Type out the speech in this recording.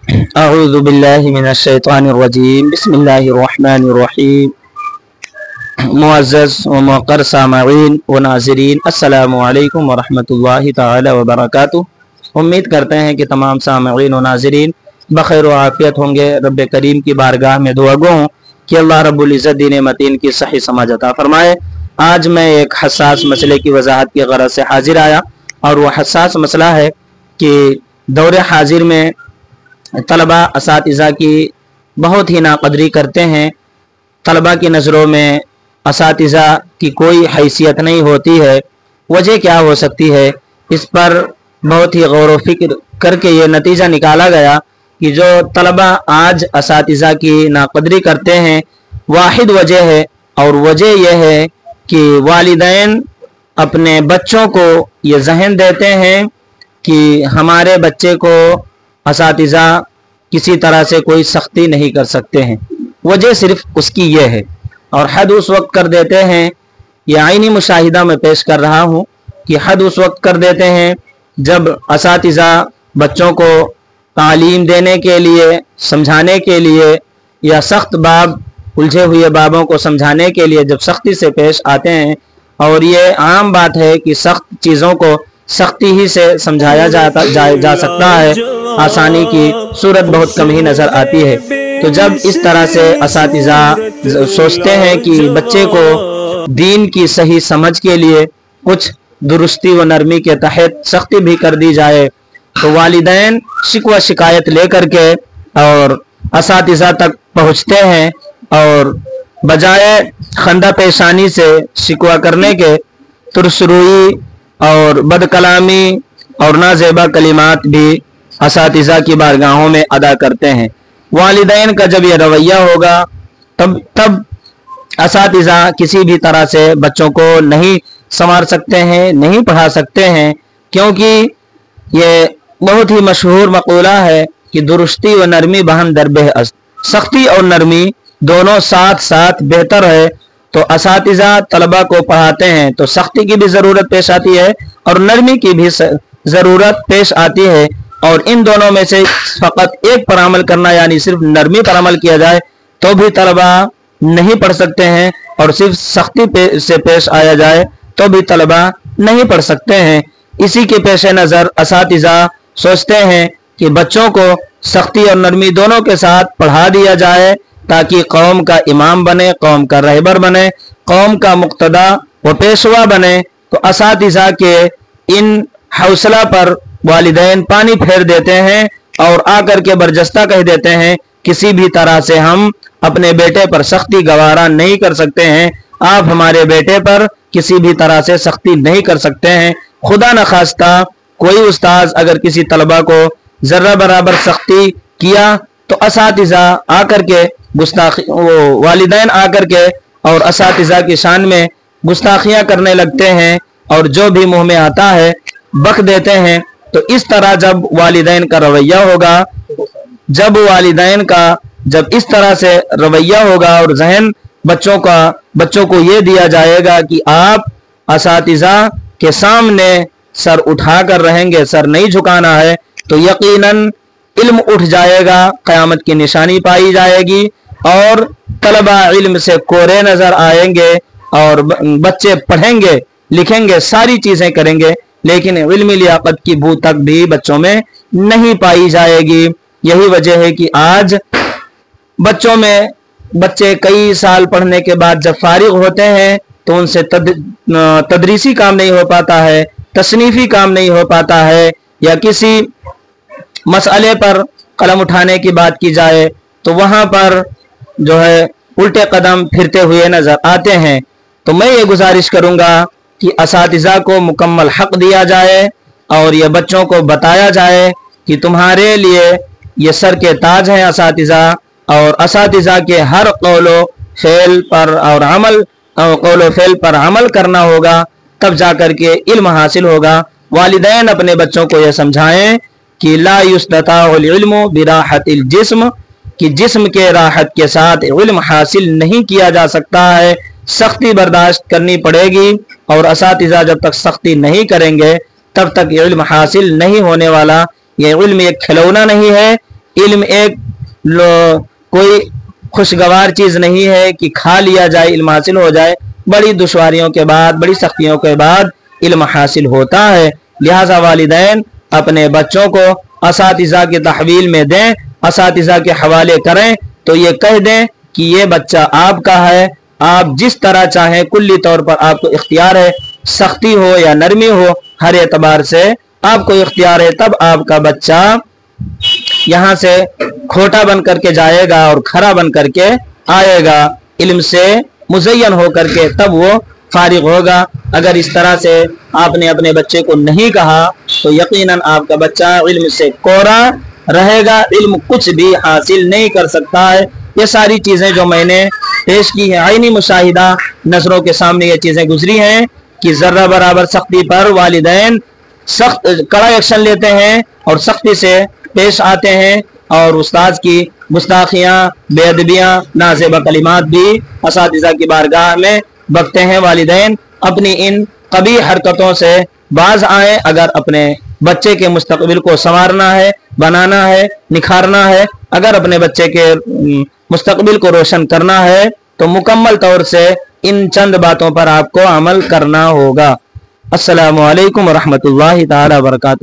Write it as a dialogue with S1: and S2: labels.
S1: अऊज़ु बिल्लाहि मिनश्शैतानिर्रजीम बिस्मिल्लाहिर्रहमानिर्रहीम। मुअज़्ज़ज़ व मुक़र्र सामईन व नाज़रीन, अस्सलामु अलैकुम व रहमतुल्लाहि तआला व बरकातुहू। उम्मीद करते हैं कि तमाम सामईन व नाज़रीन बख़ैर व आफ़ियत होंगे। रब्बे करीम की बारगाह में दुआ गो हूँ कि अल्लाह रब्बुल इज़्ज़त दीन मतीन की सही समझ अता फरमाए। आज मैं एक हसास मसले की वजाहत की गरज से हाजिर आया, और वह हसास मसला है कि दौरे हाजिर में तलबा असातिज़ा की बहुत ही नाक़दरी करते हैं। तलबा की नज़रों में असातिज़ा की कोई हैसियत नहीं होती है। वजह क्या हो सकती है? इस पर बहुत ही गौर व फिक्र करके ये नतीजा निकाला गया कि जो तलबा आज असातिज़ा की नाक़दरी करते हैं, वाहिद वजह है, और वजह यह है कि वालिदैन अपने बच्चों को ये जहन देते हैं कि हमारे बच्चे को असातिज़ा किसी तरह से कोई सख्ती नहीं कर सकते हैं। वजह सिर्फ उसकी ये है, और हद उस वक्त कर देते हैं, ये आईनी मुशाहिदा में पेश कर रहा हूँ कि हद उस वक्त कर देते हैं जब असातिज़ा बच्चों को तालीम देने के लिए, समझाने के लिए, या सख्त बाब उलझे हुए बाबों को समझाने के लिए जब सख्ती से पेश आते हैं। और ये आम बात है कि सख्त चीज़ों को सख्ती ही से समझाया जा सकता है, आसानी की सूरत बहुत कम ही नज़र आती है। तो जब इस तरह से असातिज़ा सोचते हैं कि बच्चे को दीन की सही समझ के लिए कुछ दुरुस्ती व नरमी के तहत सख्ती भी कर दी जाए, तो वालिदैन शिकवा शिकायत लेकर के और असातिज़ा तक पहुँचते हैं, और बजाय खंदा पेशानी से शिकवा करने के तुरसरुई और बदकलामी और नाज़ेबा कलिमात भी असातिज़ा की बारगाहों में अदा करते हैं। वालिदैन का जब यह रवैया होगा तब असातिज़ा किसी भी तरह से बच्चों को नहीं संवार सकते हैं, नहीं पढ़ा सकते हैं, क्योंकि ये बहुत ही मशहूर मक़ूला है कि दुरुस्ती व नरमी बहन दरबे अस्त। सख्ती और नरमी दोनों साथ साथ बेहतर है। तो असातिज़ा तलबा को पढ़ाते हैं तो सख्ती की भी ज़रूरत पेश आती है और नरमी की भी ज़रूरत पेश आती है, और इन दोनों में से फ़कत एक पर अमल करना, यानी सिर्फ नरमी पर अमल किया जाए तो भी तलबा नहीं पढ़ सकते हैं, और सिर्फ सख्ती से पेश आया जाए तो भी तलबा नहीं पढ़ सकते हैं। इसी के पेश नज़र असातिज़ा सोचते हैं कि बच्चों को सख्ती और नरमी दोनों के साथ पढ़ा दिया जाए, ताकि कौम का इमाम बने, कौम का रहबर बने, कौम का मुक्तदा व पेशवा बने। तो असातिज़ा के इन हौसला पर वालिदैन पानी फेर देते हैं और आकर के बरजस्ता कह देते हैं, किसी भी तरह से हम अपने बेटे पर सख्ती गवारा नहीं कर सकते हैं, आप हमारे बेटे पर किसी भी तरह से सख्ती नहीं कर सकते हैं। खुदा न खास्ता कोई उस्ताद अगर किसी तलबा को जर्रा बराबर सख्ती किया तो असातिज़ा आकर के वालिदैन आकर के और असातिज़ा की शान में गुस्ताखियाँ करने लगते हैं, और जो भी मुंह में आता है बक देते हैं। तो इस तरह जब वालिदैन का रवैया होगा, जब इस तरह से रवैया होगा और जहन बच्चों को ये दिया जाएगा कि आप असातिज़ा के सामने सर उठा कर रहेंगे, सर नहीं झुकाना है, तो यकीनन इल्म उठ जाएगा, क़यामत की निशानी पाई जाएगी, और तलबा इल्म से कोरे नजर आएंगे, और बच्चे पढ़ेंगे, लिखेंगे, सारी चीजें करेंगे, लेकिन इल्मी लियाकत की बू तक भी बच्चों में नहीं पाई जाएगी। यही वजह है कि आज बच्चे कई साल पढ़ने के बाद जब फारिग होते हैं तो उनसे तदरीसी काम नहीं हो पाता है, तसनीफी काम नहीं हो पाता है, या किसी मसले पर कलम उठाने की बात की जाए तो वहाँ पर जो है उल्टे कदम फिरते हुए नजर आते हैं। तो मैं ये गुजारिश करूँगा कि असातिज़ा को मुकम्मल हक दिया जाए, और ये बच्चों को बताया जाए कि तुम्हारे लिए ये सर के ताज हैं असातिज़ा, और असातिज़ा के हर कौलो फेल पर अमल करना होगा, तब जाकर के इल्म हासिल होगा। वालिदैन अपने बच्चों को यह समझाएं कि ला युस्तताउल इल्मु बिराहतिल जिस्म, कि जिस्म के राहत के साथ इल्म हासिल नहीं किया जा सकता है, सख्ती बर्दाश्त करनी पड़ेगी, और असातिज़ा जब तक सख्ती नहीं करेंगे तब तक इल्म हासिल नहीं होने वाला। ये इल्म एक खिलौना नहीं है علم ایک کوئی خوشگوار چیز نہیں ہے کہ کھا لیا جائے علم حاصل ہو جائے، بڑی دشواریوں کے بعد، بڑی سختیوں کے بعد علم حاصل ہوتا ہے۔ لہٰذا والدین اپنے بچوں کو اساتذہ کی تحویل میں دیں، اساتذہ کے حوالے کریں تو یہ کہہ دیں کہ یہ بچہ آپ کا ہے، آپ جس طرح چاہیں کلی طور پر آپ کو اختیار ہے، سختی ہو یا نرمی ہو ہر اعتبار سے آپ کو اختیار ہے۔ تب آپ کا بچہ یہاں سے کھوٹا بن کر کے جائے گا اور کھرا بن کر کے آئے گا، علم سے مزین ہو کر کے تب وہ فارغ ہوگا۔ اگر اس طرح سے آپ نے اپنے بچے کو نہیں کہا تو یقیناً آپ کا بچہ علم سے کورا رہے گا، علم کچھ بھی حاصل نہیں کر سکتا ہے۔ یہ ساری چیزیں جو میں نے پیش کی ہیں، عینی مشاہدہ نظروں کے سامنے یہ چیزیں گزری ہیں کہ ذرہ برابر سختی پر والدین سخت کڑا ایکشن لیتے ہیں اور سختی سے پیش آتے ہیں، اور استاذ کی گستاخیاں، بے ادبیاں، نازیبہ کلمات بھی اساتذہ کی بارگاہ میں بکتے ہیں۔ والدین اپنی ان قبیح حرکتوں سے باز آئیں۔ اگر اپنے بچے کے مستقبل کو سنوارنا ہے، بنانا ہے، نکھارنا ہے، اگر اپنے بچے کے مستقبل کو روشن کرنا ہے تو مکمل طور سے ان چند باتوں پر آپ کو عمل کرنا ہوگا۔ السلام علیکم ورحمۃ اللہ تعالی وبرکاتہ۔